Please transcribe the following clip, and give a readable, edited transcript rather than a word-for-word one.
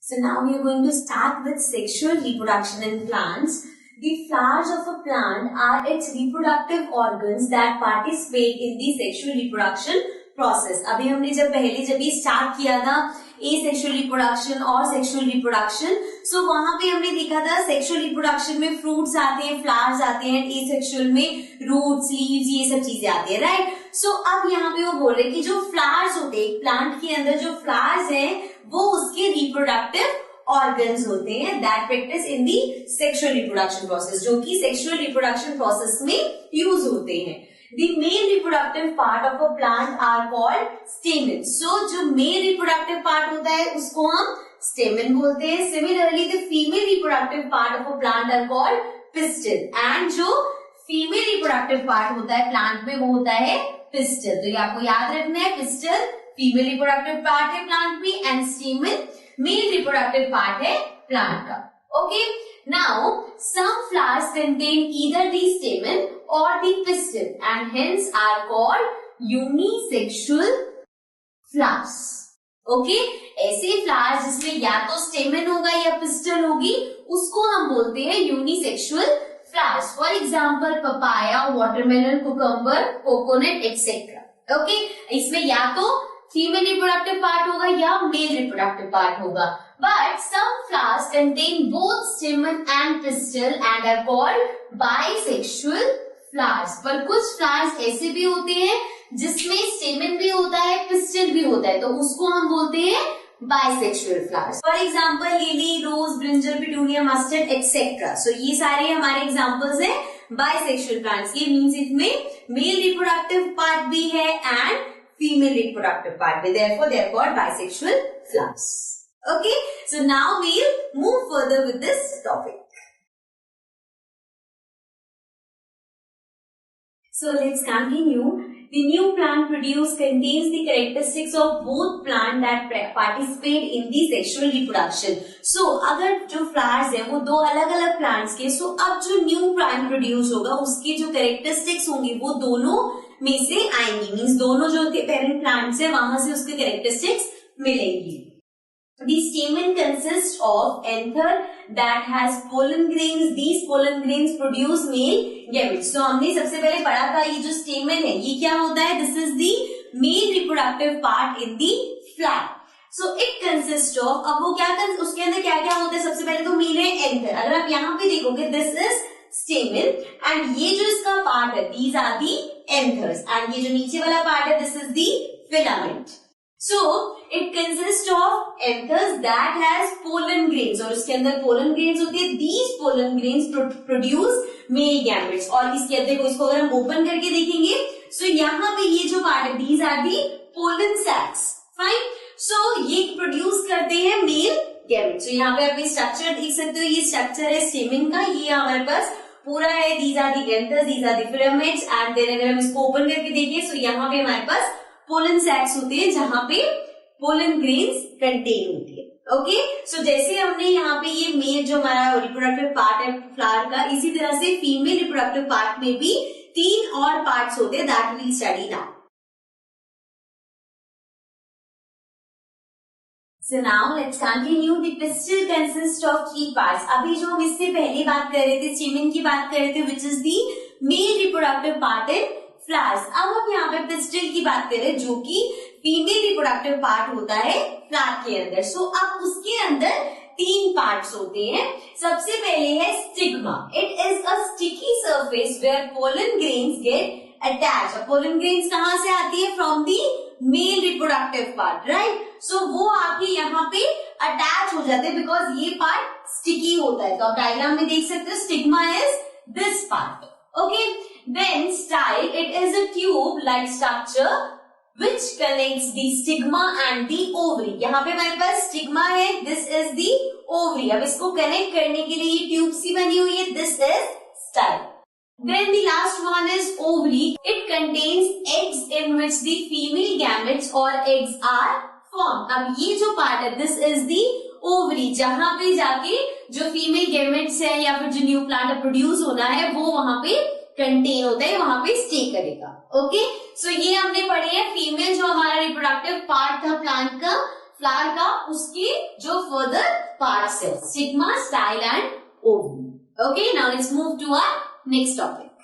So now we are going to start with sexual reproduction in plants. The flowers of a plant are its reproductive organs that participate in the sexual reproduction process. अभी हमने जब start किया था asexual reproduction और sexual reproduction, so वहाँ पे हमने देखा था sexual reproduction में fruits आते हैं, flowers आते हैं, asexual में roots, leaves ये सब चीजें आती है, right? So अब यहाँ पे वो बोल रहे कि जो flowers होते हैं प्लांट के अंदर जो flowers हैं वो उसके reproductive organs होते हैं that practice in the sexual reproduction process, जो कि sexual reproduction process में use होते हैं. The male reproductive part of a plant are called stamens. So जो male reproductive part होता है उसको हम stamen बोलते हैं. Similarly, the female reproductive part of a plant are called pistil. And जो female reproductive part होता है plant में वो होता है pistil. तो ये आपको याद रखना है, pistil female reproductive part है plant में and stamen male reproductive part है plant का. Okay. Now, some flowers contain either the stamen or the pistil and hence are called unisexual flowers. Okay? ऐसे flowers जिसमें या तो stamen होगा या pistil होगी उसको हम बोलते हैं unisexual flowers. For example, papaya, watermelon, cucumber, coconut, etc. Okay? इसमें या तो फीमेल रिप्रोडक्टिव पार्ट होगा या मेल रिप्रोडक्टिव पार्ट होगा. But some flowers contain both stamen and pistil and are called bisexual flowers. पर कुछ फ्लावर्स ऐसे भी होते हैं जिसमें स्टेमन भी होता है, पिस्टल भी होता है, तो उसको हम बोलते हैं bisexual flowers. For example lily, rose, brinjal, petunia, mustard etcetera. So ये सारे हमारे एग्जाम्पल्स हैं बाइसेक्सुअल प्लांट्स के. मीन्स इसमें मेल रिप्रोडक्टिव पार्ट भी है and female reproductive part. Therefore, they are called bisexual flowers. Okay, so now we'll move further with this topic. So let's continue. The new plant produced contains the characteristics of both plant that participate in the sexual reproduction. So अगर जो flowers हैं वो दो अलग अलग plants के, so अब जो new plant produce होगा उसकी जो characteristics होंगी वो दोनों में से आएंगी. मीन्स दोनों जो पेरेंट प्लांट्स है वहां से उसके कैरेक्टरिस्टिक्स मिलेंगी. The stamen consists of anther that has pollen grains. These pollen grains produce male gametes. So हमने सबसे पहले पढ़ा था ये जो stamen है ये क्या होता है? This is the male reproductive part in the flower. So it consists of, अब वो क्या उसके अंदर क्या क्या होता है? सबसे पहले तो मेल है anther. अगर आप यहाँ पे देखोगे this is stamen and ये जो इसका पार्ट है these are the anthers and ये जो नीचे वाला पार्ट है this is the filament. So it consists of anthers that has pollen grains और इसके अंदर pollen grains होती है. These pollen grains produce male gametes. और इसके अंदर देखो इसको अगर हम ओपन करके देखेंगे so यहाँ पे ये जो पार्ट है these are the pollen sacs. Fine. So ये प्रोड्यूस करते हैं मेल gametes. So यहाँ पे आप स्ट्रक्चर देख सकते हो, ये स्ट्रक्चर है stamen का, ये हमारे पास पूरा है. these are the anthers, these are the filaments and then अगर हम इसको ओपन करके देखें तो यहाँ पे हमारे पास पोलन सैक्स होते हैं जहाँ पे पोलन ग्रेन्स कंटेन होती है. ओके, सो जैसे हमने यहाँ पे ये मेल जो हमारा रिप्रोडक्टिव पार्ट है फ्लावर का, इसी तरह से फीमेल रिप्रोडक्टिव पार्ट में भी 3 और पार्ट्स होते हैं that we study now. So now let's continue. The pistil consists of 3 parts. अभी जो हम इससे पहले बात कर रहे थे, stamen की बात कर रहे थे, which is the male reproductive part in flowers. अब हम यहाँ पे pistil की बात कर रहे हैं जो कि female reproductive part होता है flower के अंदर. So अब उसके अंदर 3 parts होते हैं. सबसे पहले है stigma. It is a sticky surface where pollen grains get attached. pollen grains कहाँ से आती है? From the male reproductive part, right? So वो आके यहाँ पे अटैच हो जाते हैं बिकॉज ये पार्ट स्टिकी होता है. तो आप डायग्राम में देख सकते हो stigma is this part. Okay, then style, it is a tube like structure which connects the stigma and the ovary. यहाँ पे हमारे पास स्टिग्मा है, दिस इज द ओवरी. अब इसको कनेक्ट करने के लिए ये ट्यूब सी बनी हुई है, this is style. Then the last one is ovary. It contains eggs in which the female gametes or eggs are formed. अब ये जो पार्ट है this is the ovary, जहाँ पे जाके जो female gametes है या फिर जो न्यू प्लांट प्रोड्यूस होना है वो वहां पे कंटेन होता है, वहां पे स्टे करेगा. ओके, सो ये हमने पढ़ी है फीमेल जो हमारा रिप्रोडक्टिव पार्ट था प्लांट का. फ्लावर का उसके जो फर्दर पार्ट्स है, stigma, style and ovum. Okay, now let's move to our next topic.